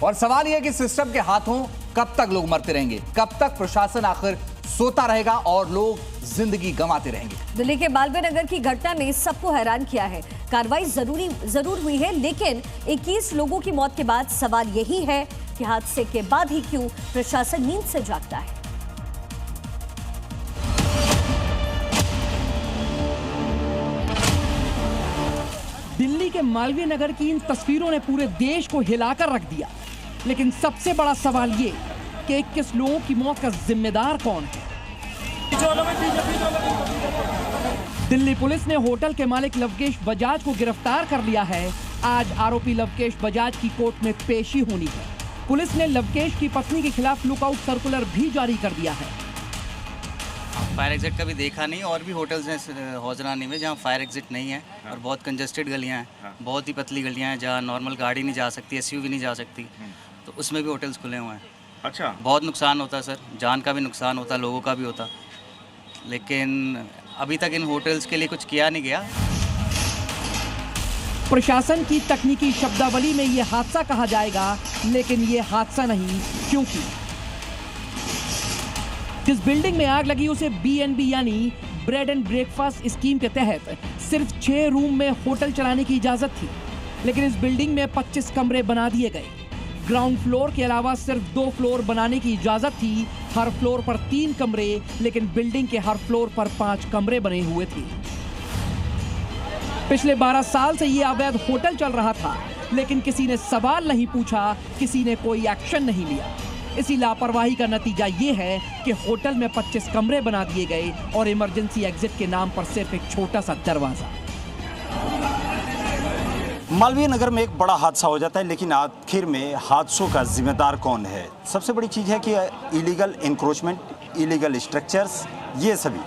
और सवाल यह कि सिस्टम के हाथों कब तक लोग मरते रहेंगे, कब तक प्रशासन आखिर सोता रहेगा और लोग जिंदगी गंवाते रहेंगे। दिल्ली के मालवीय नगर की घटना ने सबको हैरान किया है। कार्रवाई जरूर हुई है, लेकिन 21 लोगों की मौत के बाद सवाल यही है कि हादसे के बाद ही क्यों प्रशासन नींद से जागता है। दिल्ली के मालवीय नगर की इन तस्वीरों ने पूरे देश को हिलाकर रख दिया, लेकिन सबसे बड़ा सवाल ये कि 21 लोगों की मौत का जिम्मेदार कौन है। दिल्ली पुलिस ने होटल के मालिक लवकेश बजाज को गिरफ्तार कर लिया है। आज आरोपी लवकेश बजाज की कोर्ट में पेशी होनी है। पुलिस ने लवकेश की पत्नी के खिलाफ लुकआउट सर्कुलर भी जारी कर दिया है। फायर एग्जिट कभी देखा नहीं, और भी होटल्स हैं हौजरानी में जहाँ फायर एग्जिट नहीं है और बहुत कंजस्टेड गलियाँ हैं, बहुत ही पतली गलियाँ हैं जहाँ नॉर्मल गाड़ी नहीं जा सकती, एसयूवी नहीं जा सकती, तो उसमें भी होटल्स खुले हुए हैं। अच्छा, बहुत नुकसान होता है सर, जान का भी नुकसान होता, लोगों का भी होता, लेकिन अभी तक इन होटल्स के लिए कुछ किया नहीं गया। प्रशासन की तकनीकी शब्दावली में ये हादसा कहा जाएगा, लेकिन ये हादसा नहीं, क्योंकि जिस बिल्डिंग में आग लगी उसे BNB यानी ब्रेड एंड ब्रेकफास्ट स्कीम के तहत सिर्फ 6 रूम में होटल चलाने की इजाजत थी, लेकिन इस बिल्डिंग में 25 कमरे बना दिए गए। ग्राउंड फ्लोर के अलावा सिर्फ 2 फ्लोर बनाने की इजाजत थी, हर फ्लोर पर 3 कमरे, लेकिन बिल्डिंग के हर फ्लोर पर 5 कमरे बने हुए थे। पिछले 12 साल से ये अवैध होटल चल रहा था, लेकिन किसी ने सवाल नहीं पूछा, किसी ने कोई एक्शन नहीं लिया। इसी लापरवाही का नतीजा ये है कि होटल में 25 कमरे बना दिए गए और इमरजेंसी एग्जिट के नाम पर सिर्फ एक छोटा सा दरवाजा। मालवीय नगर में एक बड़ा हादसा हो जाता है, लेकिन आखिर में हादसों का जिम्मेदार कौन है? सबसे बड़ी चीज़ है कि इलीगल इंक्रोचमेंट, इलीगल स्ट्रक्चर्स, ये सभी।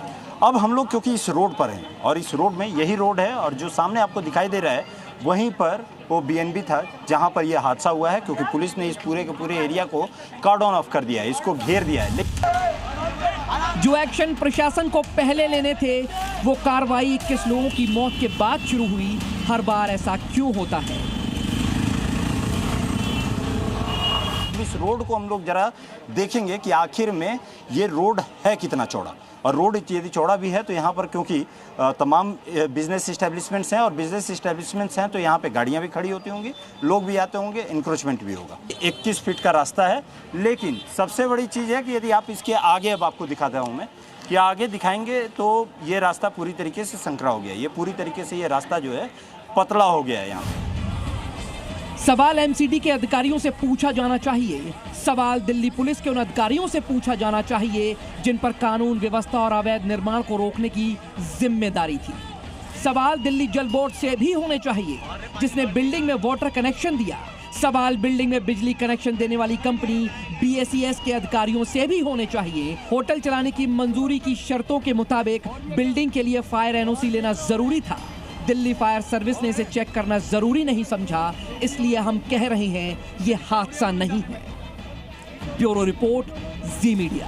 अब हम लोग क्योंकि इस रोड पर हैं और इस रोड में यही रोड है और जो सामने आपको दिखाई दे रहा है वहीं पर वो BNB था जहां पर यह हादसा हुआ है, क्योंकि पुलिस ने इस पूरे के पूरे एरिया को कॉर्डन ऑफ कर दिया है, इसको घेर दिया है। जो एक्शन प्रशासन को पहले लेने थे, वो कार्रवाई 21 लोगों की मौत के बाद शुरू हुई। हर बार ऐसा क्यों होता है? इस रोड को हम लोग जरा देखेंगे कि आखिर में ये रोड है कितना चौड़ा, और रोड यदि चौड़ा भी है तो यहाँ पर क्योंकि तमाम बिजनेस इस्टेब्लिशमेंट्स हैं और बिजनेस इस्टेब्लिशमेंट्स हैं तो यहाँ पे गाड़ियाँ भी खड़ी होती होंगी, लोग भी आते होंगे, इंक्रोचमेंट भी होगा। 21 फीट का रास्ता है, लेकिन सबसे बड़ी चीज़ है कि यदि आप इसके आगे, अब आपको दिखाता हूँ मैं, कि आगे दिखाएंगे तो ये रास्ता पूरी तरीके से संकरा हो गया, ये पूरी तरीके से ये रास्ता जो है पतला हो गया है। यहाँ सवाल MCD के अधिकारियों से पूछा जाना चाहिए, सवाल दिल्ली पुलिस के उन अधिकारियों से पूछा जाना चाहिए जिन पर कानून व्यवस्था और अवैध निर्माण को रोकने की जिम्मेदारी थी। सवाल दिल्ली जल बोर्ड से भी होने चाहिए जिसने बिल्डिंग में वाटर कनेक्शन दिया। सवाल बिल्डिंग में बिजली कनेक्शन देने वाली कंपनी BSES के अधिकारियों से भी होने चाहिए। होटल चलाने की मंजूरी की शर्तों के मुताबिक बिल्डिंग के लिए फायर NOC लेना जरूरी था। दिल्ली फायर सर्विस ने इसे चेक करना जरूरी नहीं समझा, इसलिए हम कह रहे हैं ये हादसा नहीं है। ब्यूरो रिपोर्ट, जी मीडिया।